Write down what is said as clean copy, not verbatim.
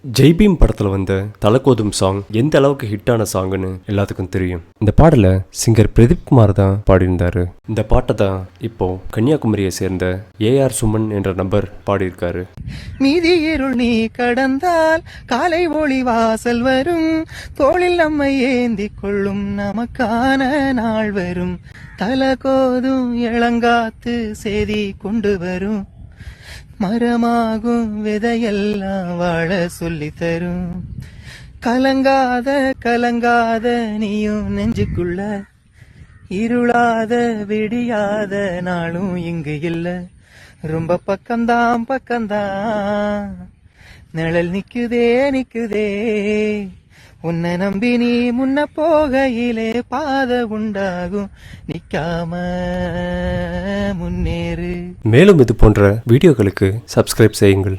ஜெய்பீம் படத்தில் வந்த தலக்கோதும் சாங் எந்த அளவுக்கு ஹிட்டான சாங்னு எல்லாத்துக்கும் தெரியும். இந்த பாடலை சிங்கர் பிரதீப் குமார் தான் பாடியிருந்தாரு. இந்த பாட்டை தான் இப்போ கன்னியாகுமரியை சேர்ந்த ஏஆர் சுமன் என்ற நபர் பாடியிருக்காரு. மீதி இருள் நீ கடந்தால் காலை ஒளி வாசல் வரும், தோளில் நம்மை ஏந்தி கொள்ளும் நமக்கான நாள் வரும், தலகோதும் இளங்காத்து செய்தி கொண்டு வரும், மரமாகும் விதையெல்லாம் வாழ சொல்லி தரும், கலங்காத கலங்காத நீயும் நெஞ்சுக்குள்ள, இருளாத விடியாத நாளும் இங்கு இல்ல, ரொம்ப பக்கம்தான் பக்கம்தான் நிழல் நிக்குதே நிக்குதே, உன்னை நம்பி நீ முன்ன போகையிலே பாதை உண்டாகும், நிக்காம முன்னேறு. மேலும் இது போன்ற வீடியோக்களுக்கு சப்ஸ்கிரைப் செய்யுங்கள்.